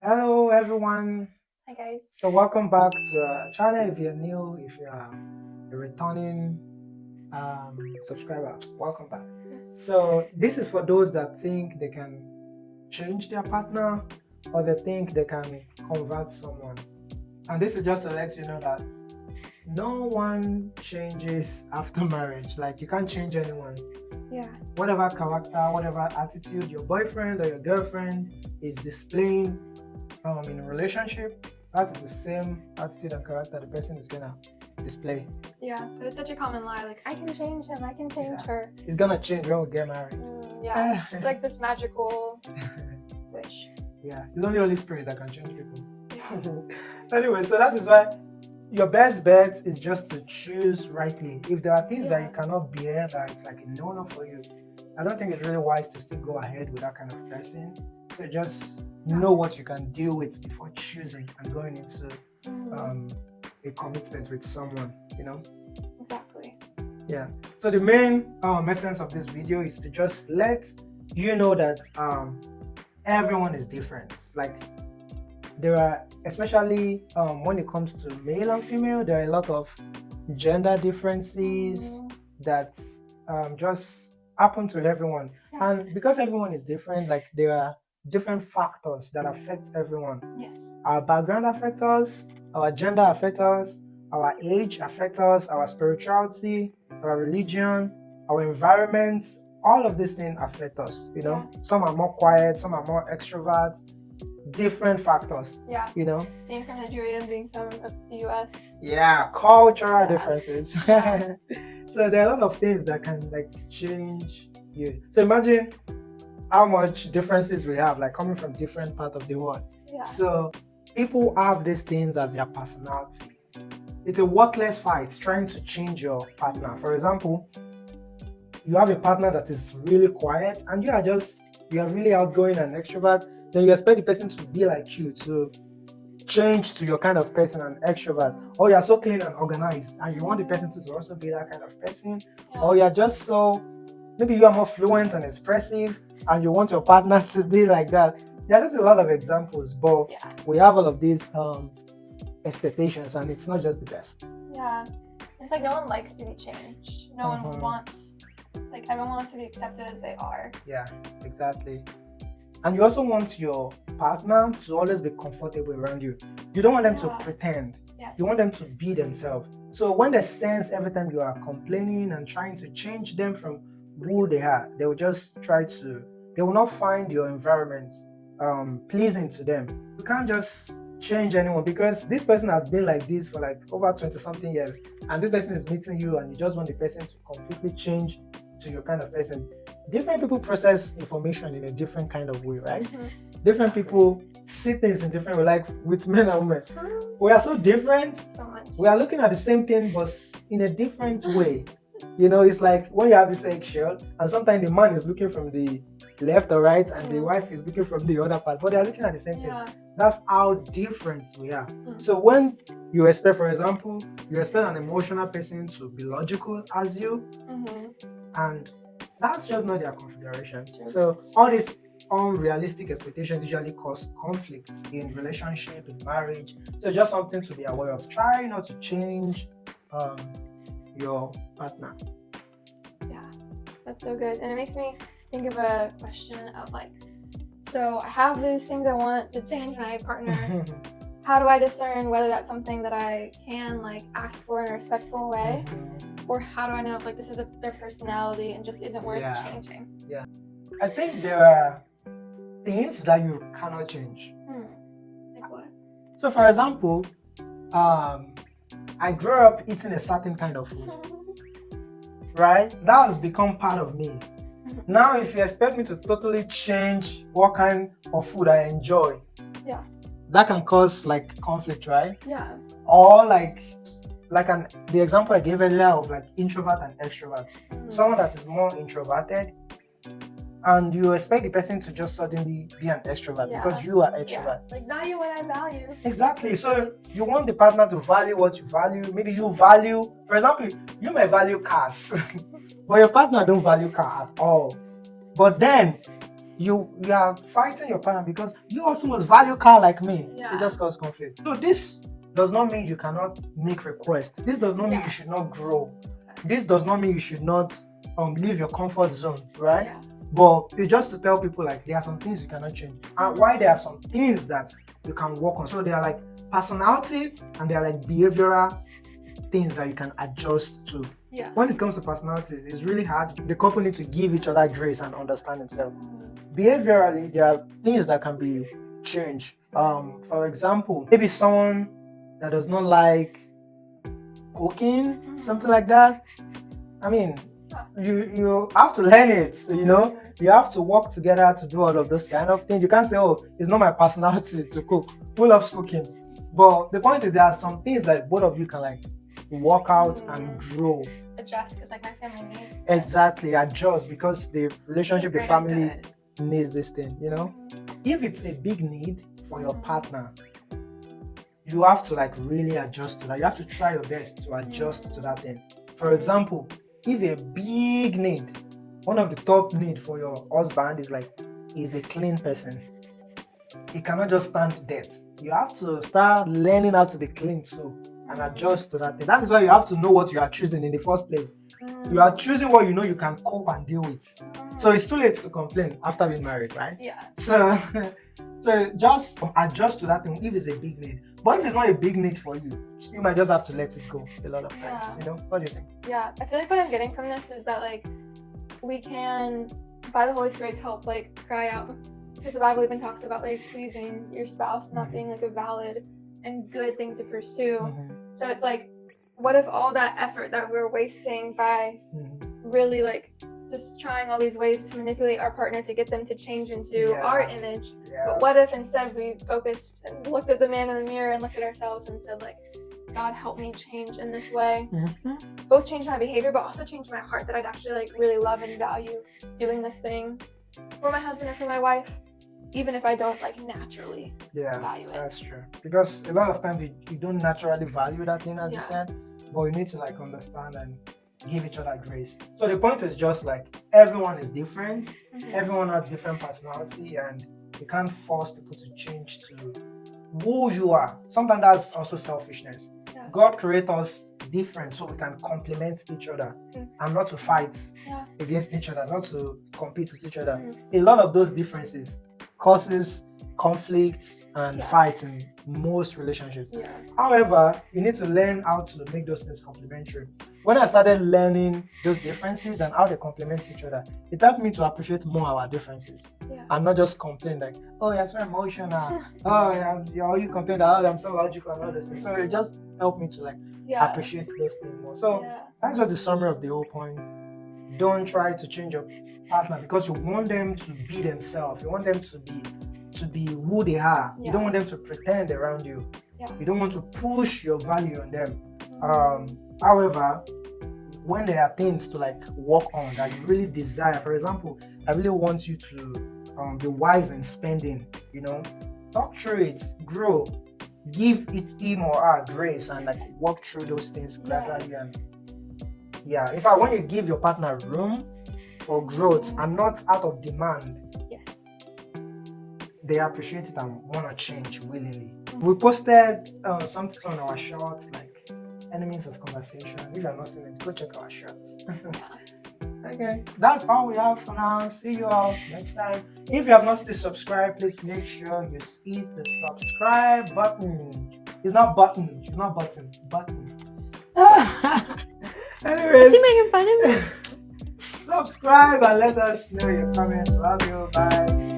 Hello everyone. Hi guys. So welcome back to our channel. If you're new, if you are a returning subscriber, welcome back. So this is for those that think they can change their partner or they think they can convert someone. And this is just to let you know that no one changes after marriage. Like you can't change anyone. Yeah. Whatever character, whatever attitude your boyfriend or your girlfriend is displaying in a relationship, that's the same attitude and character the person is gonna display. Yeah, but it's such a common lie. Like, I can change him, I can change her. It's gonna change when we get married. Yeah, it's like this magical wish. Yeah, it's only Holy Spirit that can change people. Yeah. Anyway, so that is why your best bet is just to choose rightly. If there are things that you cannot bear, that it's like a no-no for you, I don't think it's really wise to still go ahead with that kind of person. So just know what you can deal with before choosing and going into a commitment with someone, you know? Exactly. Yeah. So the main essence of this video is to just let you know that everyone is different. Like there are, especially when it comes to male and female, there are a lot of gender differences that just happen to everyone. And because everyone is different, like there are different factors that affect everyone. Yes. Our background affects us, our gender affects us, our age affects us, our spirituality, our religion, our environments. All of these things affect us, you know. Some are more quiet, some are more extrovert. Different factors. Yeah. You know. Being from Nigeria, being from the US. Yeah, cultural differences. So there are a lot of things that can like change you. So imagine how much differences we have, like coming from different parts of the world. Yeah. So people have these things as their personality. It's a worthless fight trying to change your partner. For example, you have a partner that is really quiet and you are really outgoing and extrovert, then you expect the person to be like you, to change to your kind of person, an extrovert. Or you're so clean and organized and you want the person to also be that kind of person. Or you're just so, maybe you are more fluent and expressive and you want your partner to be like that. Yeah, there's a lot of examples, but we have all of these expectations and it's not just the best. Yeah, it's like no one likes to be changed. No one wants, like everyone wants to be accepted as they are. Yeah, exactly. And you also want your partner to always be comfortable around you. You don't want them to pretend. Yes. You want them to be themselves. So when they sense every time you are complaining and trying to change them from who they are, they will just they will not find your environment pleasing to them. You can't just change anyone because this person has been like this for like over 20-something years and this person is meeting you and you just want the person to completely change to your kind of person. Different people process information in a different kind of way, right? Different people see things in different way, like with men and women. We are so different. So much. We are looking at the same thing but in a different way. You know, it's like when you have this eggshell and sometimes the man is looking from the left or right and the wife is looking from the other part, but they are looking at the same thing. That's how different we are. So when you expect, for example, you expect an emotional person to be logical as you, and that's just not their configuration. So all these unrealistic expectations usually cause conflict in relationship, in marriage. So just something to be aware of. Try not to change your partner. Yeah, that's so good. And it makes me think of a question of like, so I have these things I want to change my partner. How do I discern whether that's something that I can like ask for in a respectful way? Or how do I know if like this is their personality and just isn't worth changing? Yeah. I think there are things that you cannot change. Like what? So for example, I grew up eating a certain kind of food. Right? That has become part of me. Now if you expect me to totally change what kind of food I enjoy, that can cause like conflict, right? Yeah. Or like the example I gave earlier of like introvert and extrovert. Someone that is more introverted and you expect the person to just suddenly be an extrovert because you are extrovert. Like value what I value. Exactly. So you want the partner to value what you value. Maybe you value, for example, you may value cars, but your partner don't value car at all. But then you are fighting your partner because you also must value car like me. Yeah. It just causes conflict. So this does not mean you cannot make requests. This does not mean you should not grow. This does not mean you should not leave your comfort zone, right? Yeah. But it's just to tell people like there are some things you cannot change, and why there are some things that you can work on. So they are like personality and they are like behavioral things that you can adjust to. Yeah. When it comes to personalities, it's really hard. The couple need to give each other grace and understand themselves. Behaviorally, there are things that can be changed. For example, maybe someone that does not like cooking, something like that. I mean, you have to learn it, you know. You have to work together to do all of those kind of things. You can't say, oh, it's not my personality to cook. Who loves cooking? But the point is there are some things that both of you can like work out and grow. Adjust because like my family needs this. Exactly, adjust because the relationship, the Greater family good. needs this thing, you know. If it's a big need for your partner, you have to like really adjust to that. You have to try your best to adjust to that thing. For example, if a big need, one of the top need for your husband is like he's a clean person. He cannot just stand dirt. You have to start learning how to be clean too and adjust to that thing. That is why you have to know what you are choosing in the first place. You are choosing what you know you can cope and deal with. So it's too late to complain after being married, right? Yeah. So just adjust to that thing if it's a big need. But if it's not a big need for you, you might just have to let it go a lot of times. You know? What do you think? Yeah. I feel like what I'm getting from this is that like we can, by the Holy Spirit's help, like cry out. Because the Bible even talks about like pleasing your spouse not being like a valid and good thing to pursue. So it's like, what if all that effort that we're wasting by really like just trying all these ways to manipulate our partner to get them to change into our image? But what if instead we focused and looked at the man in the mirror and looked at ourselves and said like, God, help me change in this way. Both change my behavior, but also change my heart, that I'd actually like really love and value doing this thing for my husband and for my wife, even if I don't like naturally value it. That's true. Because a lot of times you don't naturally value that thing, as you said, but you need to like understand and give each other grace. So the point is just like everyone is different, everyone has different personality, and you can't force people to change to who you are. Sometimes that's also selfishness. God created us different so we can complement each other and not to fight against each other, not to compete with each other. A lot of those differences causes conflicts and fights in most relationships. However, you need to learn how to make those things complementary. When I started learning those differences and how they complement each other, it helped me to appreciate more our differences and not just complain like, oh, you're so emotional. Oh, you complain that I'm so logical and all those things. So it just helped me to like appreciate those things more. So that's just the summary of the whole point. Don't try to change your partner because you want them to be themselves. You want them to be who they are. You don't want them to pretend around you. You don't want to push your value on them. However, when there are things to like work on that you really desire, for example, I really want you to be wise in spending, you know, talk through it, grow, give him or her grace and like work through those things gradually. And in fact, when you give your partner room for growth and not out of demand, they appreciate it and want to change willingly. We posted something on our shorts like enemies of conversation. If you have not seen it, go check our shorts. Okay, that's all we have for now. See you all next time. If you have not still subscribed, please make sure you hit the subscribe button. It's not button. It's not button. Button. Anyways, is he making fun of me? subscribe and let us know your comments. Love you. Bye.